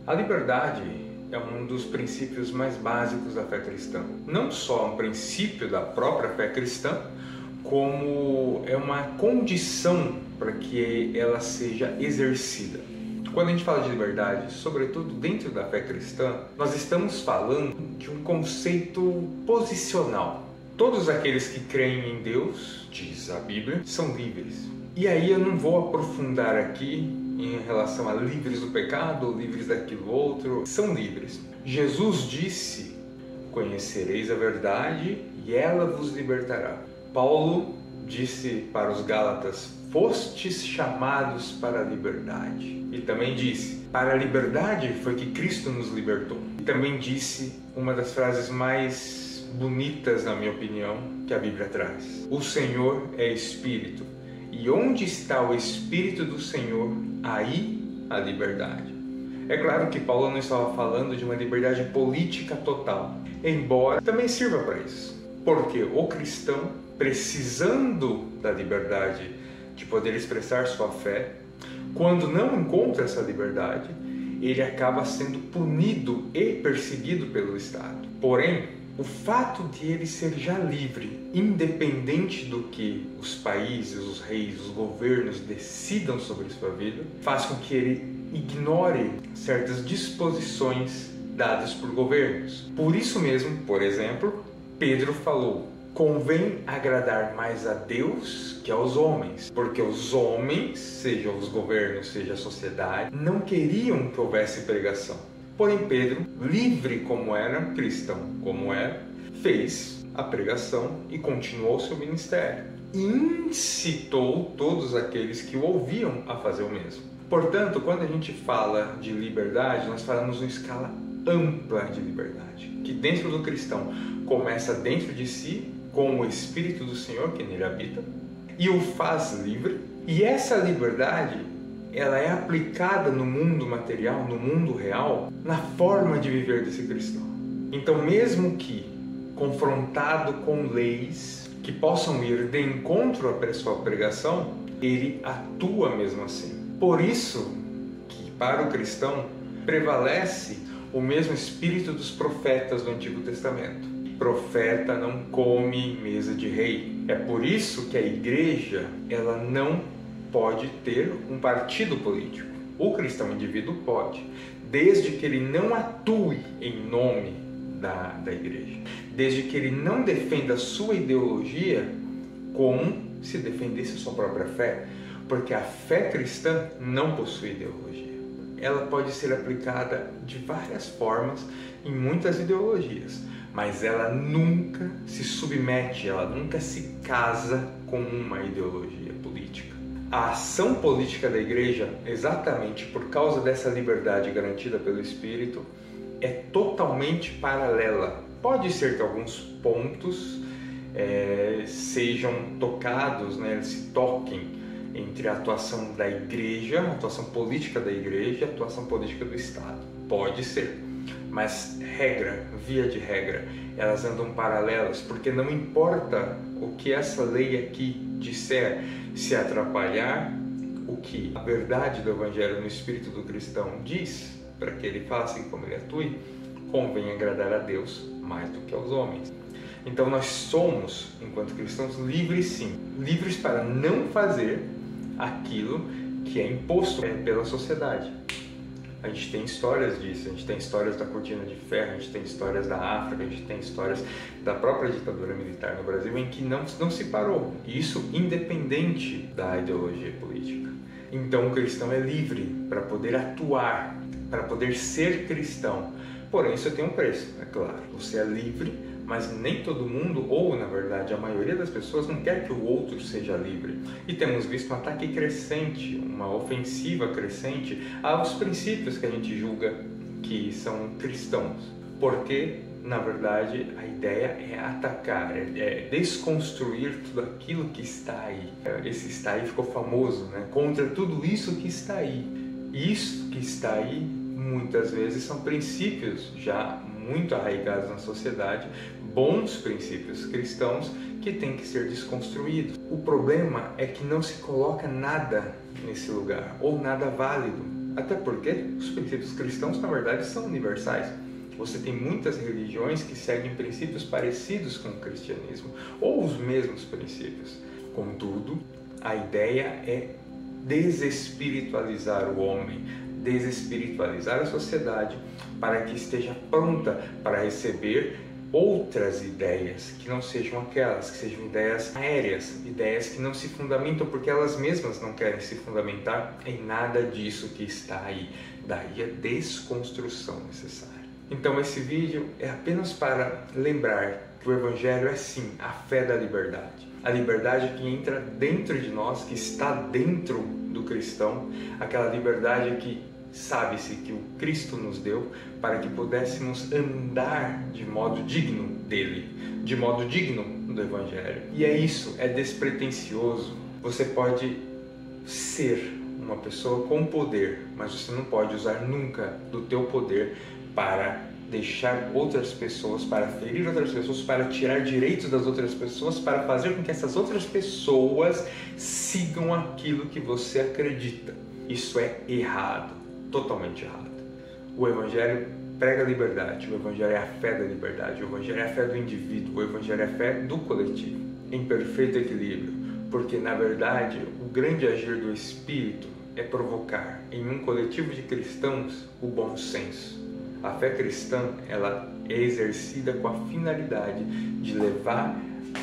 A liberdade é um dos princípios mais básicos da fé cristã. Não só um princípio da própria fé cristã, como é uma condição para que ela seja exercida. Quando a gente fala de liberdade, sobretudo dentro da fé cristã, nós estamos falando de um conceito posicional. Todos aqueles que creem em Deus, diz a Bíblia, são livres. E aí eu não vou aprofundar aqui em relação a livres do pecado ou livres daquilo outro. São livres. Jesus disse: conhecereis a verdade e ela vos libertará. Paulo disse para os Gálatas: fostes chamados para a liberdade. E também disse: para a liberdade foi que Cristo nos libertou. E também disse uma das frases mais bonitas, na minha opinião, que a Bíblia traz: o Senhor é Espírito, e onde está o Espírito do Senhor, aí a liberdade. É claro que Paulo não estava falando de uma liberdade política total, embora também sirva para isso. Porque o cristão, precisando da liberdade de poder expressar sua fé, quando não encontra essa liberdade, ele acaba sendo punido e perseguido pelo Estado. Porém, o fato de ele ser já livre, independente do que os países, os reis, os governos decidam sobre sua vida, faz com que ele ignore certas disposições dadas por governos. Por isso mesmo, por exemplo, Pedro falou: convém agradar mais a Deus que aos homens, porque os homens, seja os governos, seja a sociedade, não queriam que houvesse pregação. Porém, Pedro, livre como era, cristão como era, fez a pregação e continuou seu ministério. E incitou todos aqueles que o ouviam a fazer o mesmo. Portanto, quando a gente fala de liberdade, nós falamos uma escala ampla de liberdade, que dentro do cristão começa dentro de si, com o Espírito do Senhor que nele habita, e o faz livre. E essa liberdade, ela é aplicada no mundo material, no mundo real, na forma de viver desse cristão. Então, mesmo que confrontado com leis que possam ir de encontro à sua pregação, ele atua mesmo assim. Por isso que para o cristão prevalece o mesmo espírito dos profetas do Antigo Testamento. Profeta não come mesa de rei. É por isso que a igreja, ela não pode ter um partido político. O cristão indivíduo pode, desde que ele não atue em nome da igreja, desde que ele não defenda a sua ideologia como se defendesse a sua própria fé, porque a fé cristã não possui ideologia. Ela pode ser aplicada de várias formas em muitas ideologias, mas ela nunca se submete, ela nunca se casa com uma ideologia política. A ação política da igreja, exatamente por causa dessa liberdade garantida pelo Espírito, é totalmente paralela. Pode ser que alguns pontos sejam tocados, se toquem entre a atuação da igreja, a atuação política da igreja e a atuação política do Estado. Pode ser. Mas via de regra, elas andam paralelas, porque não importa o que essa lei aqui disser, se atrapalhar o que a verdade do Evangelho no espírito do cristão diz, para que ele faça e como ele atue, convém agradar a Deus mais do que aos homens. Então nós somos, enquanto cristãos, livres sim, livres para não fazer aquilo que é imposto pela sociedade. A gente tem histórias disso, a gente tem histórias da cortina de ferro, a gente tem histórias da África, a gente tem histórias da própria ditadura militar no Brasil em que não se parou. E isso independente da ideologia política. Então o cristão é livre para poder atuar, para poder ser cristão. Porém, isso tem um preço, é claro. Você é livre, mas nem todo mundo, ou na verdade a maioria das pessoas, não quer que o outro seja livre. E temos visto um ataque crescente, uma ofensiva crescente aos princípios que a gente julga que são cristãos. Porque, na verdade, a ideia é atacar, é desconstruir tudo aquilo que está aí. Esse está aí ficou famoso, contra tudo isso que está aí. E isso que está aí, muitas vezes, são princípios já muito arraigados na sociedade, bons princípios cristãos que têm que ser desconstruídos. O problema é que não se coloca nada nesse lugar, ou nada válido. Até porque os princípios cristãos, na verdade, são universais. Você tem muitas religiões que seguem princípios parecidos com o cristianismo, ou os mesmos princípios. Contudo, a ideia é desespiritualizar o homem, desespiritualizar a sociedade para que esteja pronta para receber outras ideias que não sejam aquelas, que sejam ideias aéreas, ideias que não se fundamentam porque elas mesmas não querem se fundamentar em nada disso que está aí. Daí a desconstrução necessária. Então esse vídeo é apenas para lembrar que o Evangelho é sim a fé da liberdade. A liberdade que entra dentro de nós, que está dentro do cristão, aquela liberdade que sabe-se que o Cristo nos deu para que pudéssemos andar de modo digno dele, de modo digno do Evangelho. E é isso, é despretensioso. Você pode ser uma pessoa com poder, mas você não pode usar nunca do teu poder para deixar outras pessoas, para ferir outras pessoas, para tirar direitos das outras pessoas, para fazer com que essas outras pessoas sigam aquilo que você acredita. Isso é errado, totalmente errado. O Evangelho prega a liberdade, o Evangelho é a fé da liberdade, o Evangelho é a fé do indivíduo, o Evangelho é a fé do coletivo, em perfeito equilíbrio, porque na verdade o grande agir do Espírito é provocar em um coletivo de cristãos o bom senso. A fé cristã, ela é exercida com a finalidade de levar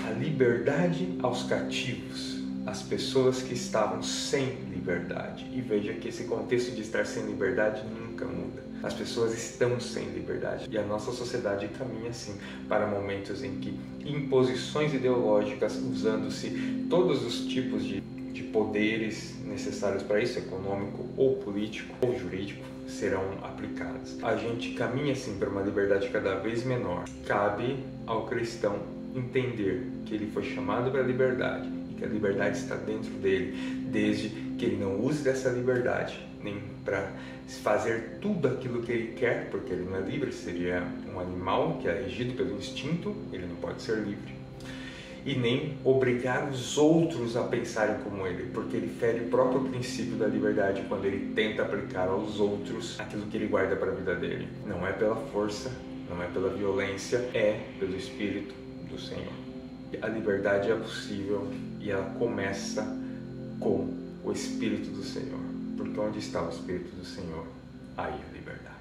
a liberdade aos cativos, às pessoas que estavam sem liberdade. E veja que esse contexto de estar sem liberdade nunca muda. As pessoas estão sem liberdade e a nossa sociedade caminha assim para momentos em que imposições ideológicas, usando-se todos os tipos de poderes necessários para isso, econômico ou político ou jurídico, serão aplicados. A gente caminha assim para uma liberdade cada vez menor. Cabe ao cristão entender que ele foi chamado para a liberdade e que a liberdade está dentro dele, desde que ele não use dessa liberdade nem para fazer tudo aquilo que ele quer, porque ele não é livre, seria um animal que é regido pelo instinto, ele não pode ser livre. E nem obrigar os outros a pensarem como ele, porque ele fere o próprio princípio da liberdade quando ele tenta aplicar aos outros aquilo que ele guarda para a vida dele. Não é pela força, não é pela violência, é pelo Espírito do Senhor. A liberdade é possível e ela começa com o Espírito do Senhor, porque onde está o Espírito do Senhor, aí a liberdade.